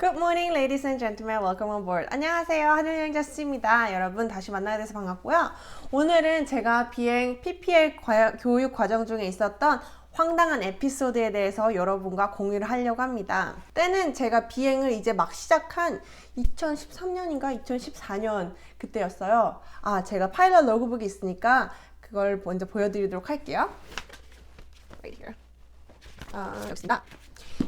Good morning, ladies and gentlemen. Welcome on board. 안녕하세요. 하늘여행자스입니다. 여러분 다시 만나게 돼서 반갑고요. 오늘은 제가 비행 PPL 교육 과정 중에 있었던 황당한 에피소드에 대해서 여러분과 공유를 하려고 합니다. 때는 제가 비행을 이제 막 시작한 2013년인가 2014년 그때였어요. 제가 파일럿 로그북이 있으니까 그걸 먼저 보여드리도록 할게요. Right here. 여기 있습니다.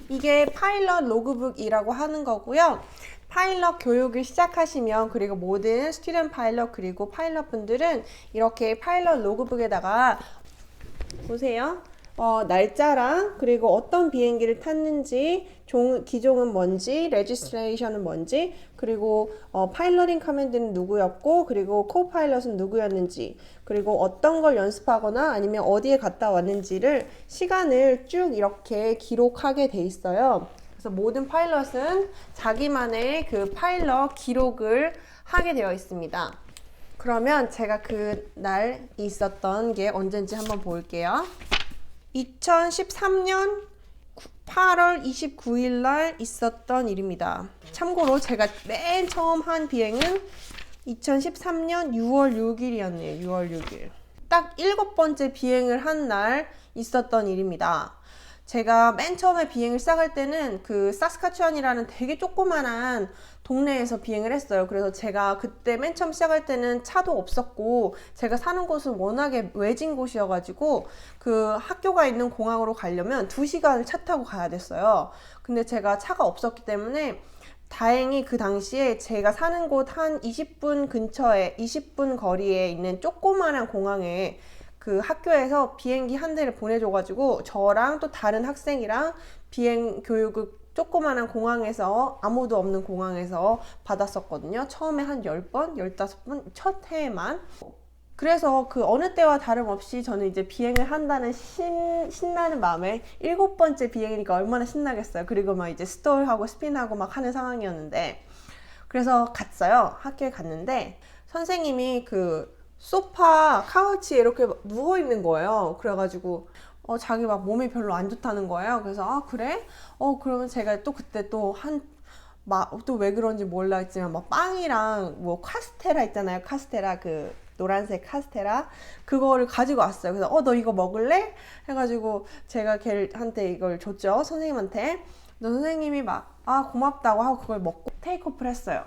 이게 파일럿 로그북이라고 하는 거고요. 파일럿 교육을 시작하시면 그리고 모든 스튜던트 파일럿 그리고 파일럿 분들은 이렇게 파일럿 로그북에다가 보세요. 날짜랑 그리고 어떤 비행기를 탔는지 기종은 뭔지 레지스트레이션은 뭔지 그리고 파일럿인 커맨드는 누구였고 그리고 코파일럿은 누구였는지 그리고 어떤 걸 연습하거나 아니면 어디에 갔다 왔는지를 시간을 쭉 이렇게 기록하게 돼 있어요. 그래서 모든 파일럿은 자기만의 그 파일럿 기록을 하게 되어 있습니다. 그러면 제가 그날 있었던 게 언젠지 한번 볼게요. 2013년 8월 29일 날 있었던 일입니다. 참고로 제가 맨 처음 한 비행은 2013년 6월 6일이었네요. 6월 6일. 딱 7번째 비행을 한 날 있었던 일입니다. 제가 맨 처음에 비행을 시작할 때는 그 사스카츄안이라는 되게 조그만한 동네에서 비행을 했어요. 그래서 제가 그때 맨 처음 시작할 때는 차도 없었고 제가 사는 곳은 워낙에 외진 곳이어가지고 그 학교가 있는 공항으로 가려면 2시간을 차 타고 가야 됐어요. 근데 제가 차가 없었기 때문에 다행히 그 당시에 제가 사는 곳 한 20분 근처에 20분 거리에 있는 조그만한 공항에 그 학교에서 비행기 한 대를 보내줘가지고 저랑 또 다른 학생이랑 비행 교육을 조그만한 공항에서 아무도 없는 공항에서 받았었거든요. 처음에 한 10번, 15번 첫 해에만. 그래서 그 어느 때와 다름없이 저는 이제 비행을 한다는 신나는 마음에 7번째 비행이니까 얼마나 신나겠어요. 그리고 막 이제 스톨하고 스핀하고 막 하는 상황이었는데 그래서 갔어요. 학교에 갔는데 선생님이 그 소파 카우치에 이렇게 누워 있는 거예요. 그래가지고 자기 막 몸이 별로 안 좋다는 거예요. 그래서 그래? 그러면 제가 또 그때 또 왜 그런지 몰라 했지만 막 빵이랑 뭐 카스테라 있잖아요. 카스테라 그 노란색 카스테라 그거를 가지고 왔어요. 그래서 너 이거 먹을래? 해가지고 제가 걔한테 이걸 줬죠. 선생님한테. 선생님이 막 고맙다고 하고 그걸 먹고 테이크오프를 했어요.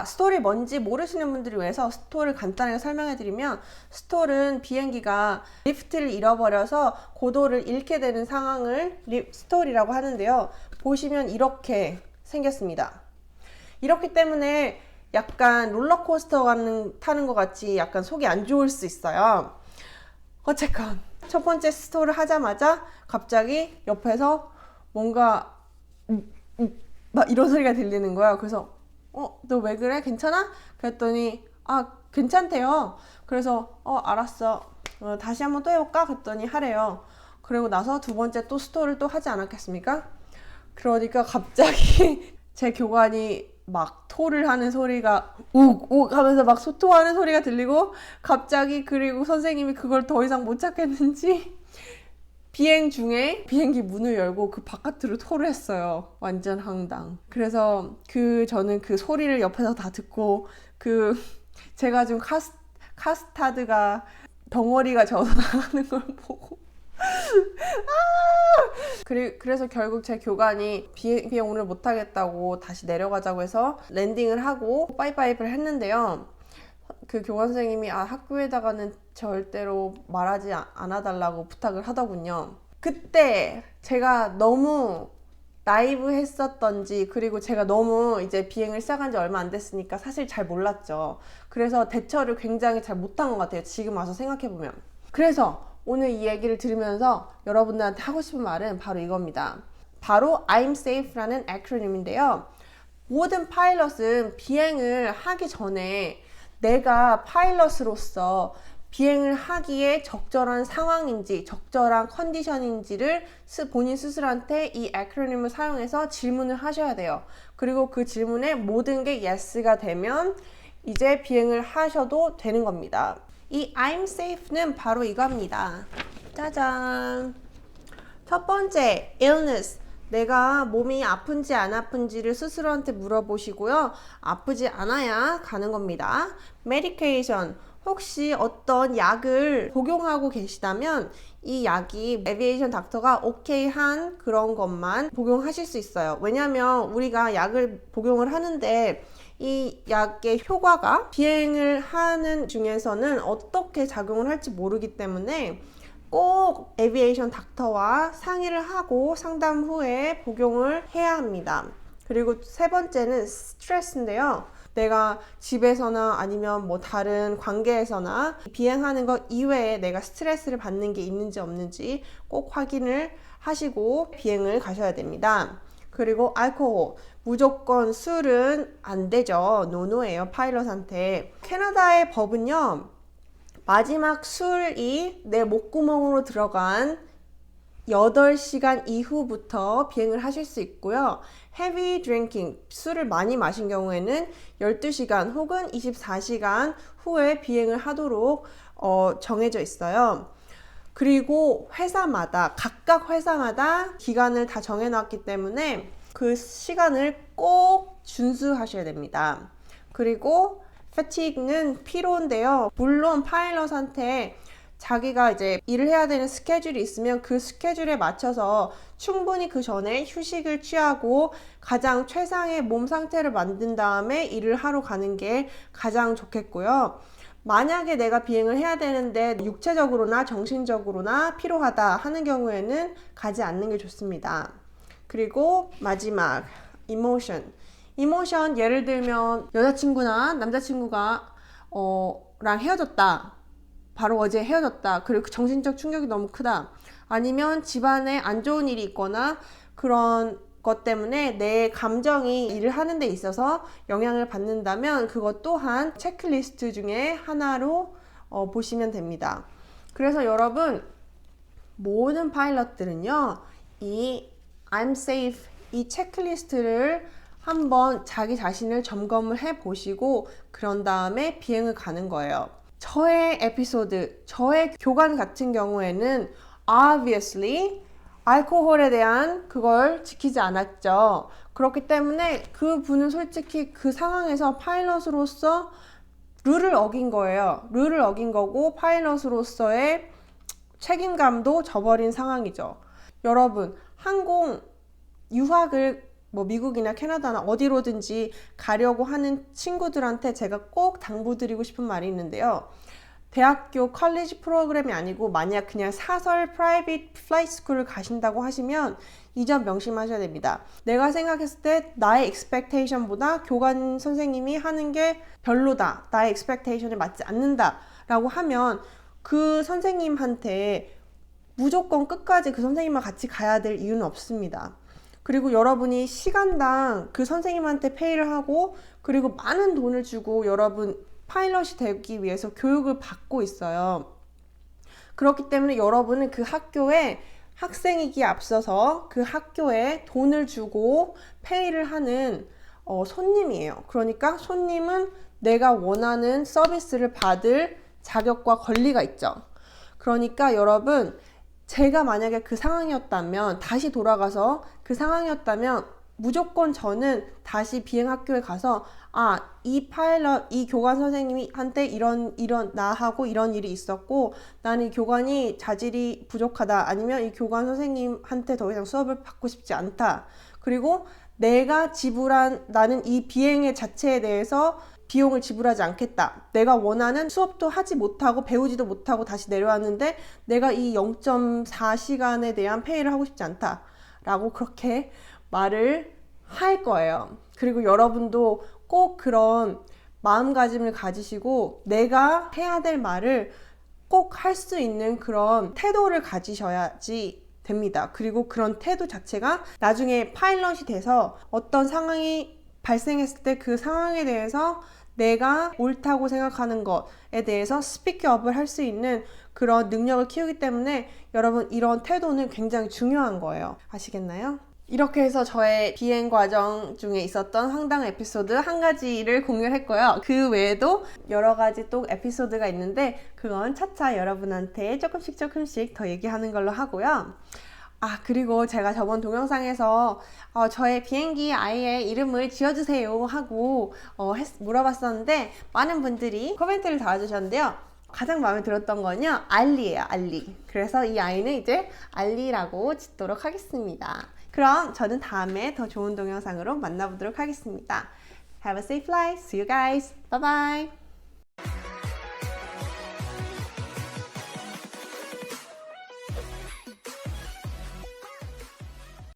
스톨이 뭔지 모르시는 분들을 위해서 스톨을 간단하게 설명해 드리면 스톨은 비행기가 리프트를 잃어버려서 고도를 잃게 되는 상황을 스톨이라고 하는데요. 보시면 이렇게 생겼습니다. 이렇기 때문에 약간 롤러코스터 타는 것 같이 약간 속이 안 좋을 수 있어요. 어쨌건 첫 번째 스톨을 하자마자 갑자기 옆에서 뭔가 막 이런 소리가 들리는 거예요. 그래서 너 왜 그래? 괜찮아? 그랬더니 괜찮대요. 그래서 알았어. 다시 한번 또 해볼까? 그랬더니 하래요. 그리고 나서 두 번째 또 스토리를 또 하지 않았겠습니까? 그러니까 갑자기 제 교관이 막 토를 하는 소리가 욱욱 하면서 막 소토하는 소리가 들리고 갑자기 그리고 선생님이 그걸 더 이상 못 찾겠는지 비행 중에 비행기 문을 열고 그 바깥으로 토를 했어요. 완전 황당. 그래서 저는 그 소리를 옆에서 다 듣고 제가 좀 카스타드가 덩어리가 져서 나가는 걸 보고 그래서 결국 제 교관이 비행 오늘 못하겠다고 다시 내려가자고 해서 랜딩을 하고 빠이빠이를 했는데요. 그 교관 선생님이 학교에다가는 절대로 말하지 않아달라고 부탁을 하더군요. 그때 제가 너무 나이브 했었던지 그리고 제가 너무 이제 비행을 시작한 지 얼마 안 됐으니까 사실 잘 몰랐죠. 그래서 대처를 굉장히 잘 못한 것 같아요. 지금 와서 생각해보면. 그래서 오늘 이 얘기를 들으면서 여러분들한테 하고 싶은 말은 바로 이겁니다. 바로 I'm safe라는 acronym인데요. 모든 파일럿은 비행을 하기 전에 내가 파일럿으로서 비행을 하기에 적절한 상황인지 적절한 컨디션인지를 본인 스스로한테 이 acronym을 사용해서 질문을 하셔야 돼요. 그리고 그 질문에 모든 게 yes가 되면 이제 비행을 하셔도 되는 겁니다. 이 I'm safe는 바로 이겁니다. 짜잔. 첫 번째 illness 내가 몸이 아픈지 안 아픈지를 스스로한테 물어보시고요. 아프지 않아야 가는 겁니다. medication. 혹시 어떤 약을 복용하고 계시다면 이 약이 에비에이션 닥터가 오케이 한 그런 것만 복용하실 수 있어요. 왜냐면 우리가 약을 복용을 하는데 이 약의 효과가 비행을 하는 중에서는 어떻게 작용을 할지 모르기 때문에 꼭 에비에이션 닥터와 상의를 하고 상담 후에 복용을 해야 합니다. 그리고 세 번째는 스트레스인데요. 내가 집에서나 아니면 뭐 다른 관계에서나 비행하는 것 이외에 내가 스트레스를 받는 게 있는지 없는지 꼭 확인을 하시고 비행을 가셔야 됩니다. 그리고 알코올, 무조건 술은 안 되죠. 노노예요, 파일럿한테. 캐나다의 법은요, 마지막 술이 내 목구멍으로 들어간 8시간 이후부터 비행을 하실 수 있고요. heavy drinking, 술을 많이 마신 경우에는 12시간 혹은 24시간 후에 비행을 하도록 정해져 있어요. 그리고 각각 회사마다 기간을 다 정해놨기 때문에 그 시간을 꼭 준수하셔야 됩니다. 그리고 fatigue는 피로인데요. 물론 파일럿한테 자기가 이제 일을 해야 되는 스케줄이 있으면 그 스케줄에 맞춰서 충분히 그 전에 휴식을 취하고 가장 최상의 몸 상태를 만든 다음에 일을 하러 가는 게 가장 좋겠고요. 만약에 내가 비행을 해야 되는데 육체적으로나 정신적으로나 피로하다 하는 경우에는 가지 않는 게 좋습니다. 그리고 마지막, 이모션, 예를 들면 여자친구나 남자친구가 랑 헤어졌다. 바로 어제 헤어졌다. 그리고 정신적 충격이 너무 크다. 아니면 집안에 안 좋은 일이 있거나 그런 것 때문에 내 감정이 일을 하는 데 있어서 영향을 받는다면 그것 또한 체크리스트 중에 하나로 보시면 됩니다. 그래서 여러분, 모든 파일럿들은요, 이 I'm safe 이 체크리스트를 한번 자기 자신을 점검을 해 보시고 그런 다음에 비행을 가는 거예요. 저의 에피소드, 저의 교관 같은 경우에는 obviously 알코올에 대한 그걸 지키지 않았죠. 그렇기 때문에 그분은 솔직히 그 상황에서 파일럿으로서 룰을 어긴 거예요. 룰을 어긴 거고 파일럿으로서의 책임감도 져버린 상황이죠. 여러분, 항공 유학을 뭐 미국이나 캐나다나 어디로든지 가려고 하는 친구들한테 제가 꼭 당부드리고 싶은 말이 있는데요. 대학교 컬리지 프로그램이 아니고 만약 그냥 사설 프라이빗 플라이트 스쿨을 가신다고 하시면 이 점 명심하셔야 됩니다. 내가 생각했을 때 나의 expectation보다 교관 선생님이 하는 게 별로다. 나의 expectation에 맞지 않는다. 라고 하면 그 선생님한테 무조건 끝까지 그 선생님과 같이 가야 될 이유는 없습니다. 그리고 여러분이 시간당 그 선생님한테 페이를 하고 그리고 많은 돈을 주고 여러분 파일럿이 되기 위해서 교육을 받고 있어요. 그렇기 때문에 여러분은 그 학교에 학생이기에 앞서서 그 학교에 돈을 주고 페이를 하는 손님이에요. 그러니까 손님은 내가 원하는 서비스를 받을 자격과 권리가 있죠. 그러니까 여러분, 제가 만약에 그 상황이었다면 다시 돌아가서 그 상황이었다면 무조건 저는 다시 비행학교에 가서 이 파일럿, 이 교관 선생님한테 이런 나하고 이런 일이 있었고 나는 이 교관이 자질이 부족하다. 아니면 이 교관 선생님한테 더 이상 수업을 받고 싶지 않다. 그리고 내가 나는 이 비행의 자체에 대해서 비용을 지불하지 않겠다. 내가 원하는 수업도 하지 못하고 배우지도 못하고 다시 내려왔는데 내가 이 0.4시간에 대한 페이를 하고 싶지 않다. 라고 그렇게 말을 할 거예요. 그리고 여러분도 꼭 그런 마음가짐을 가지시고 내가 해야 될 말을 꼭 할 수 있는 그런 태도를 가지셔야지 됩니다. 그리고 그런 태도 자체가 나중에 파일럿이 돼서 어떤 상황이 발생했을 때 그 상황에 대해서 내가 옳다고 생각하는 것에 대해서 스피크업을 할 수 있는 그런 능력을 키우기 때문에 여러분 이런 태도는 굉장히 중요한 거예요. 아시겠나요? 이렇게 해서 저의 비행 과정 중에 있었던 황당 에피소드 한 가지를 공유를 했고요. 그 외에도 여러 가지 또 에피소드가 있는데 그건 차차 여러분한테 조금씩 더 얘기하는 걸로 하고요. 아, 그리고 제가 저번 동영상에서 저의 비행기 아이의 이름을 지어주세요 하고 물어봤었는데 많은 분들이 코멘트를 달아주셨는데요. 가장 마음에 들었던 건요, 알리예요, 알리. 그래서 이 아이는 이제 알리라고 짓도록 하겠습니다. 그럼 저는 다음에 더 좋은 동영상으로 만나보도록 하겠습니다. Have a safe flight. See you guys. Bye bye.